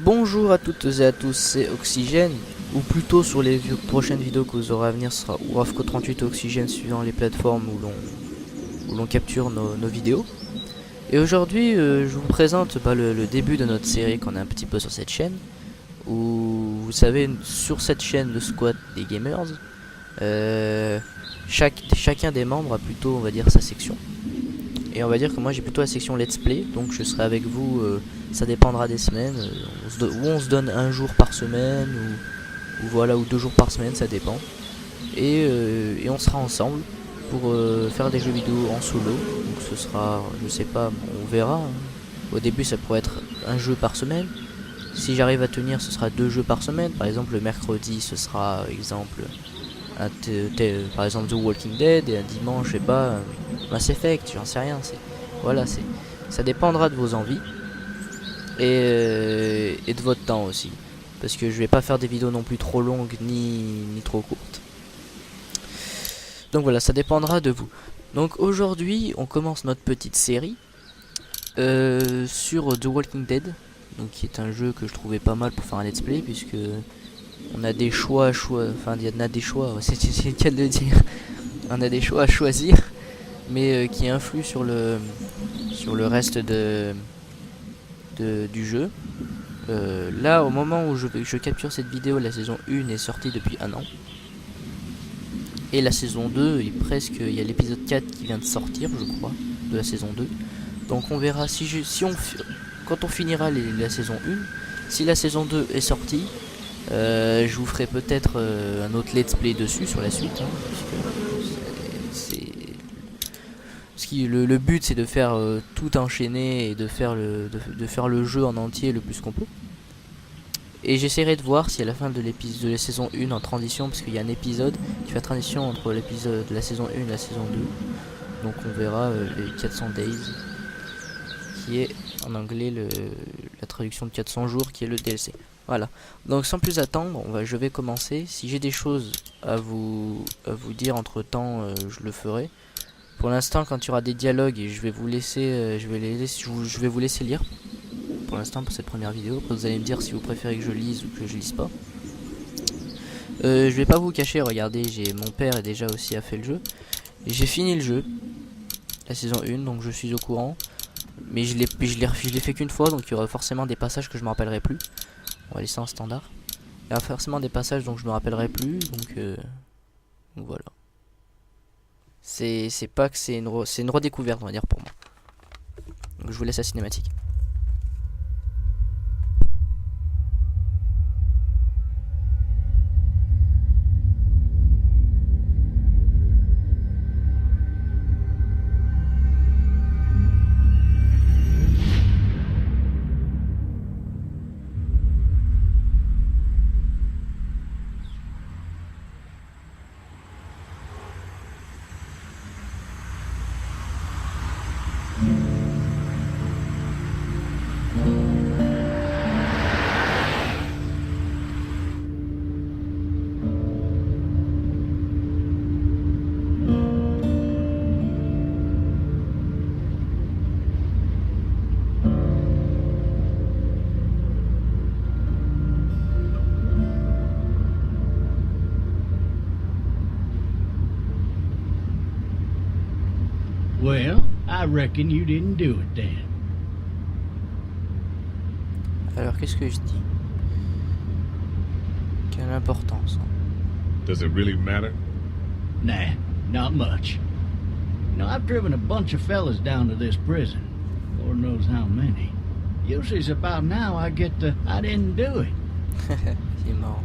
Bonjour à toutes et à tous, c'est Oxygène, ou plutôt sur les prochaines vidéos que vous aurez à venir, ce sera Rafco 38 Oxygène suivant les plateformes où l'on capture nos vidéos. Et aujourd'hui, je vous présente le début de notre série qu'on a un petit peu sur cette chaîne, où vous savez, sur cette chaîne, le squad des gamers, chacun des membres a plutôt, on va dire, sa section. Et on va dire que moi j'ai plutôt la section let's play, donc je serai avec vous, ça dépendra des semaines, on se donne un jour par semaine, ou voilà, ou 2 jours par semaine, ça dépend. Et on sera ensemble pour faire des jeux vidéo en solo, donc ce sera, je sais pas, on verra. Au début ça pourrait être un jeu par semaine, si j'arrive à tenir ce sera 2 jeux par semaine, par exemple le mercredi ce sera, exemple, par exemple The Walking Dead, et un dimanche, je sais pas, Mass Effect, j'en sais rien, voilà, ça dépendra de vos envies et de votre temps aussi, parce que je vais pas faire des vidéos non plus trop longues ni trop courtes. Donc voilà, ça dépendra de vous. Donc aujourd'hui on commence notre petite série sur The Walking Dead, donc qui est un jeu que je trouvais pas mal pour faire un let's play, puisque on a des choix, enfin il y en a des choix, c'est le cas de le dire. On a des choix à choisir, mais qui influent sur le reste du jeu. Là, au moment où je capture cette vidéo, la saison 1 est sortie depuis 1 an. Et la saison 2, il y a l'épisode 4 qui vient de sortir, je crois, de la saison 2. Donc on verra quand on finira la saison 1, si la saison 2 est sortie, je vous ferai peut-être un autre let's play dessus sur la suite, hein, le but c'est de faire tout enchaîner et de faire le jeu en entier le plus qu'on peut. Et j'essaierai de voir si à la fin de la saison 1 en transition, parce qu'il y a un épisode qui fait transition entre l'épisode de la saison 1 et la saison 2. Donc on verra les 400 Days, qui est en anglais la traduction de 400 jours, qui est le DLC. Voilà, donc sans plus attendre, je vais commencer. Si j'ai des choses à vous dire entre temps, je le ferai. Pour l'instant, quand il y aura des dialogues, je vais vous laisser, je vais vous laisser lire. Pour l'instant, pour cette première vidéo. Après, vous allez me dire si vous préférez que je lise ou que je lise pas. Je vais pas vous cacher, regardez, mon père déjà aussi a fait le jeu. J'ai fini le jeu, la saison 1, donc je suis au courant. Mais je l'ai fait qu'une fois, donc il y aura forcément des passages que je me rappellerai plus. On va laisser en standard. Il y a forcément des passages dont je me rappellerai plus, donc voilà. C'est pas que c'est une redécouverte, on va dire, pour moi. Donc je vous laisse la cinématique. Well, I reckon you didn't do it then. Alors qu'est-ce que je dis? Quelle importance? Does it really matter? Nah, not much. You know, I've driven a bunch of fellas down to this prison. Lord knows how many. Usually it's about now I get the, I didn't do it. C'est marrant.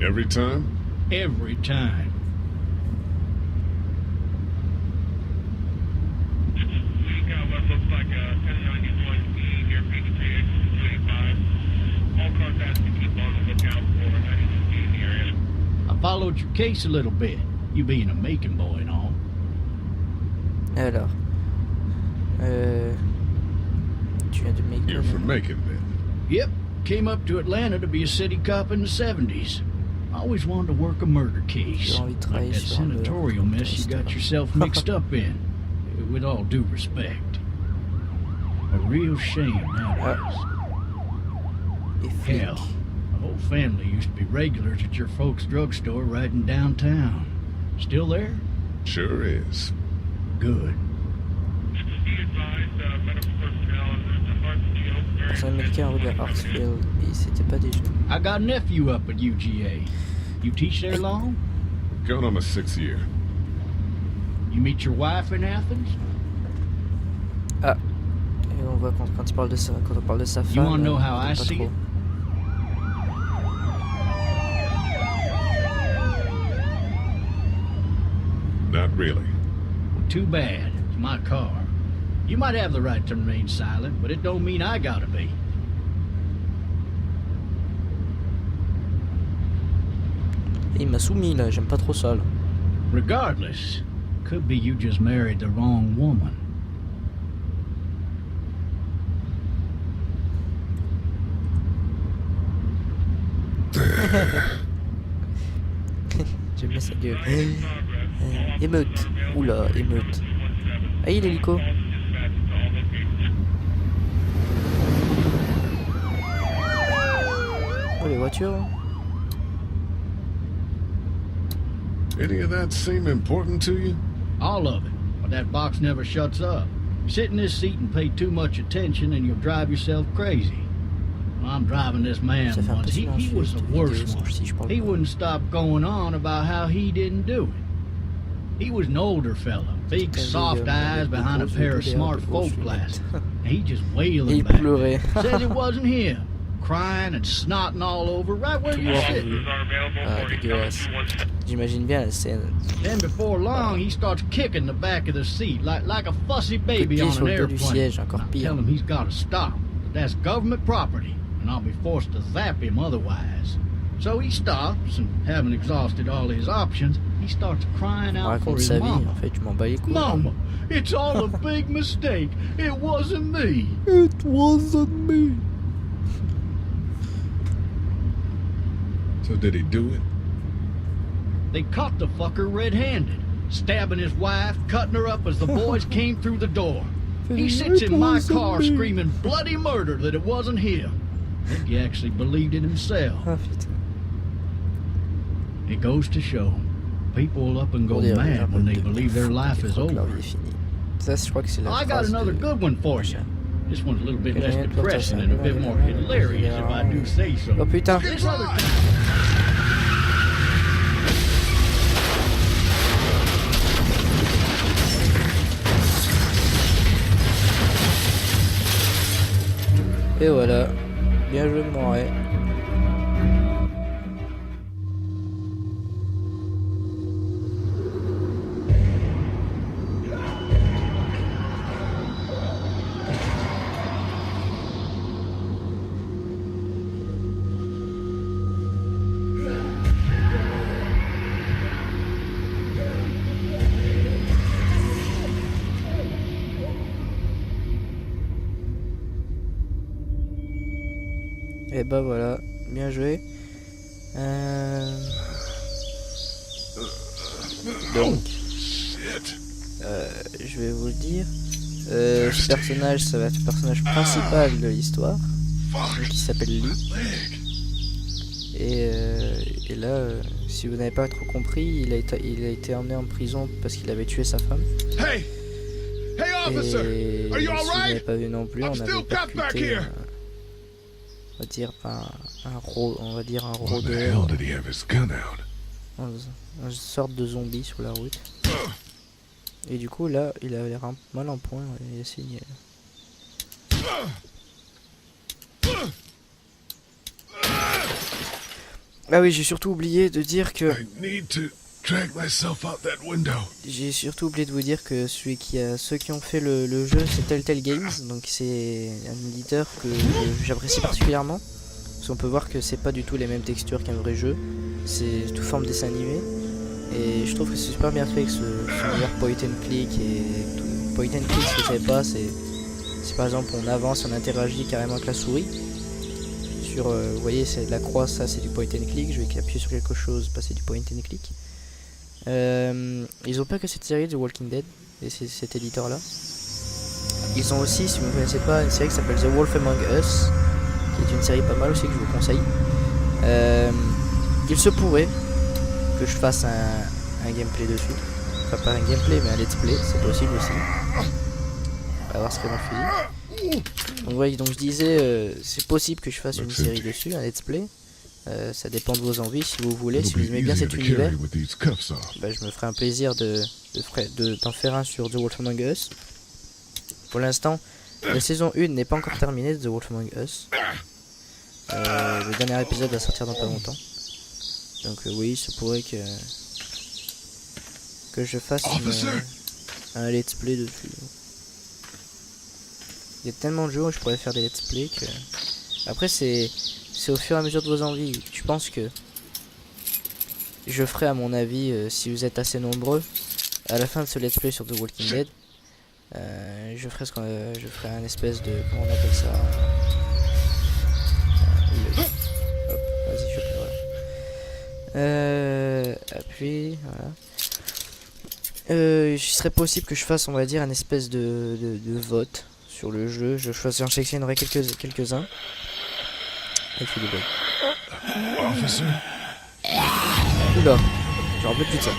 Every time? Every time. Looks like Pentagon is going to be here for 285. All cars have to keep on the lookout for any in the area. I followed your case a little bit, you being a Macon boy and all. Alors, tu viens de Macon? You're from Macon then? Yep, came up to Atlanta to be a city cop in the 70s. Always wanted to work a murder case. J'ai envie de Like travailler that sur senatorial mess you got yourself mixed up in. With all due respect. A real shame, that is. et flic. Hell, the whole family used to be regulars at your folks' drugstore right in downtown. Still there? Sure is. Good. Be advised, medical personnel is in Hartsfield. Personnel médical rue de Hartsfield. Et c'était pas déjà. I got a nephew up at UGA. You teach there long? Going on my 6th year. You meet your wife in Athens? Et on voit quand il parle de ça, quand on parle de sa femme. wanna know how on I pas see trop. it? Not really. Too bad. It's my car. You might have the right to remain silent, but it don't mean I gotta be. Et il m'a soumis là, j'aime pas trop ça là. Regardless, could be you just married the wrong woman. J'aime bien sa gueule. Émeute. Oula, émeute. Ah, il est l'hélico. Oh, les voitures. Any of that seem important to you? All of it. But that box never shuts up. You sit in this seat and pay too much attention and you'll drive yourself crazy. Well, I'm driving this man Ça fait un peu once. He silencieux was the cette vidéo, worst si je one. parle He pas. wouldn't stop going on about how he didn't do it. He was an older fella, big Putain, soft des eyes behind a grosses pair of lunettes, smart des grosses folk glasses. lunettes. He just Et wailing il back. pleurait. Says it wasn't him. Crying and snotting all over right where you Wow. sit. Ah, dégueulasse. J'imagine bien la scène. Then before long, he starts kicking the back of the seat like a fussy Coup de baby pied on sur an le dos du airplane. siège, encore I pire. tell him he's got to stop. That's government property, and I'll be forced to zap him otherwise. So he stops, and having exhausted all his options, he starts crying On out for raconte his sa vie, mama. en fait, je m'en bats les couilles. Mama, it's all a big mistake. It wasn't me. It wasn't me. So did he do it? They caught the fucker red-handed, stabbing his wife, cutting her up as the boys came through the door. He sits in my car screaming bloody murder that it wasn't him. I think he actually believed it himself. Ah putain. It goes to show, people will up and go Pour dire, j'ai un mad peu when they de believe their life is crois que over. leur vie est finie. Ça, je crois que c'est la I got phrase another de... good one for you. This one's a little bit less Rien de depressing plus and a bit more hilarious if I do say so. Oh putain. This other Et voilà. Bien joué de Moret. Et bah voilà, bien joué. Donc, je vais vous le dire. Ce personnage, ça va être le personnage principal de l'histoire, qui s'appelle Lee. Et là, si vous n'avez pas trop compris, il a été emmené en prison parce qu'il avait tué sa femme. Hey! Hey, Et officer! Are you si vous n'avez alright? pas vu non plus, I'm on still avait cuffed back percuté, here. on va dire un What the hell rôdeur, did he have his gun out? une sorte de zombie sur la route. Et du coup là, il avait l'air mal en point, il a signé. Ah oui, j'ai surtout oublié de dire que I need to drag myself out that window. J'ai surtout oublié de vous dire que ceux qui ont fait le jeu, c'est Telltale Games, donc c'est un éditeur que j'apprécie particulièrement, parce qu'on peut voir que c'est pas du tout les mêmes textures qu'un vrai jeu, c'est sous forme dessin animé, et je trouve que c'est super bien fait que ce univers point and click et tout. Point and click, ce que je savais pas, c'est par exemple on avance, on interagit carrément avec la souris. Vous voyez, c'est de la croix, ça c'est du point and click. Je vais appuyer sur quelque chose, passer du point and click. Ils ont pas que cette série de Walking Dead et c'est cet éditeur là. Ils ont aussi, si vous ne connaissez pas, une série qui s'appelle The Wolf Among Us, qui est une série pas mal aussi que je vous conseille. Il se pourrait que je fasse un gameplay dessus. Enfin pas un gameplay mais un let's play, c'est possible aussi. On va voir ce que mon fusil. Donc ouais, donc je disais, c'est possible que je fasse une série dessus, un let's play. Ça dépend de vos envies, si vous voulez, si vous aimez bien cet univers, bah, je me ferai un plaisir d'en faire un sur The Wolf Among Us. Pour l'instant, la saison 1 n'est pas encore terminée de The Wolf Among Us. Le dernier épisode va sortir dans pas longtemps. Donc oui, il se pourrait que je fasse un let's play dessus. Il y a tellement de jeux où je pourrais faire des let's play que... Après c'est au fur et à mesure de vos envies. Je pense que je ferai à mon avis, si vous êtes assez nombreux, à la fin de ce let's play sur The Walking Dead, je ferai un espèce de... Comment on appelle ça, hop, vas-y, je peux, voilà. Appuie, voilà. Il serait possible que je fasse, on va dire, un espèce de vote sur le jeu. J'en sélectionnerai quelques-uns. Et puis oula, je rappelle plus de ça.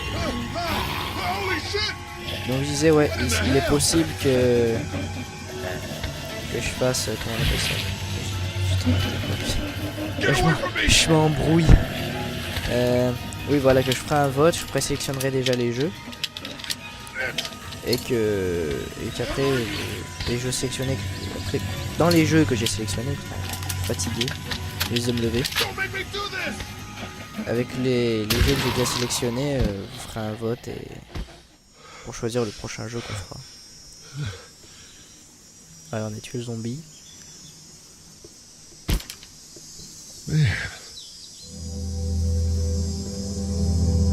Donc je disais, ouais, il est possible que je fasse, comment on appelle ça, je m'embrouille. Oui, voilà, que je ferai un vote, je présélectionnerai déjà les jeux. Et qu'après les jeux sélectionnés, dans les jeux que j'ai sélectionnés, fatigué, je vais me lever. Avec les jeux que j'ai déjà sélectionnés, vous ferez un vote et pour choisir le prochain jeu qu'on fera. Alors on a tué le zombie.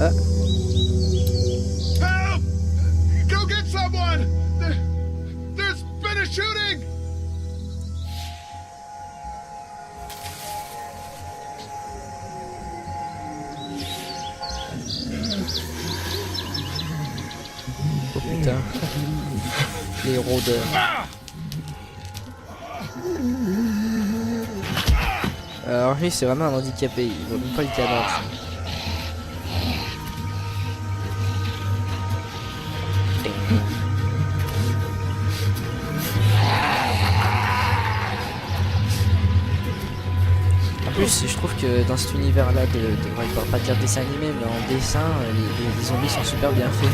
Ah. Help! Go get someone! There's been a shooting! Oh putain. Les rôdeurs. Alors lui c'est vraiment un handicapé, il voit même pas le cadavre. En plus je trouve que dans cet univers là je ne parle pas de dire dessin animé mais en dessin les zombies sont super bien faits.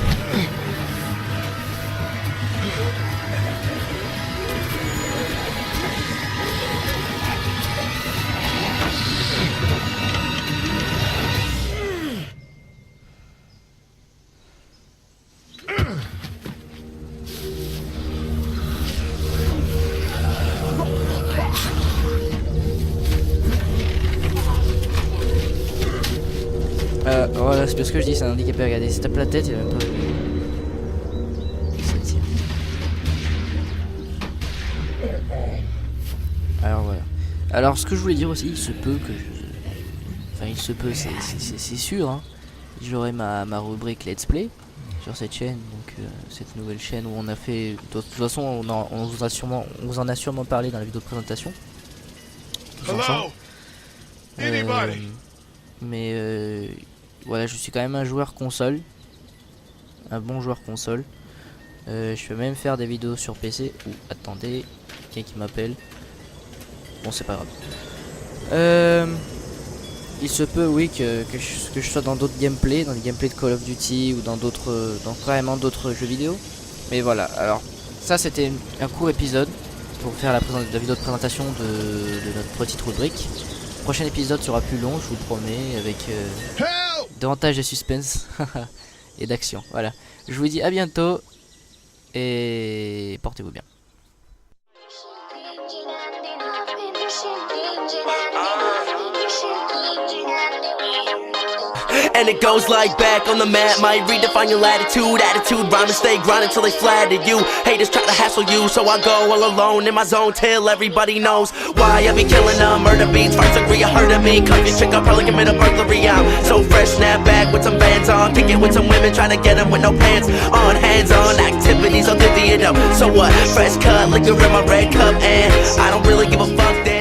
Voilà, c'est parce que je dis, c'est un handicapé. Regardez, il se tape la tête, il a même pas. Alors voilà. Alors ce que je voulais dire aussi, il se peut que enfin il se peut, c'est sûr, hein. J'aurai ma rubrique Let's Play sur cette chaîne, donc cette nouvelle chaîne où on a fait... De toute façon, on vous en a sûrement parlé dans la vidéo de présentation. Mais voilà, je suis quand même un joueur console, un bon joueur console. Je peux même faire des vidéos sur PC. Attendez, quelqu'un qui m'appelle. Bon, c'est pas grave. Il se peut, oui, que je sois dans d'autres gameplays, dans les gameplays de Call of Duty ou dans carrément d'autres jeux vidéo. Mais voilà, alors ça c'était un court épisode pour faire la vidéo de présentation de notre petite rubrique. Le prochain épisode sera plus long, je vous le promets, avec davantage de suspense et d'action. Voilà, je vous dis à bientôt et portez-vous bien. And it goes like back on the map, might redefine your latitude, attitude, rhyme and stay grinding till they flatter you. Haters try to hassle you, so I go all alone in my zone till everybody knows why I be killing them. Murder beats, first degree, you heard of me. Cut your chick, I'll probably commit a burglary. I'm so fresh, snap back with some bands on, kick it with some women, trying to get them with no pants on. Hands-on activities, I'll divvy it up. So what? Fresh cut, liquor in my red cup, and I don't really give a fuck.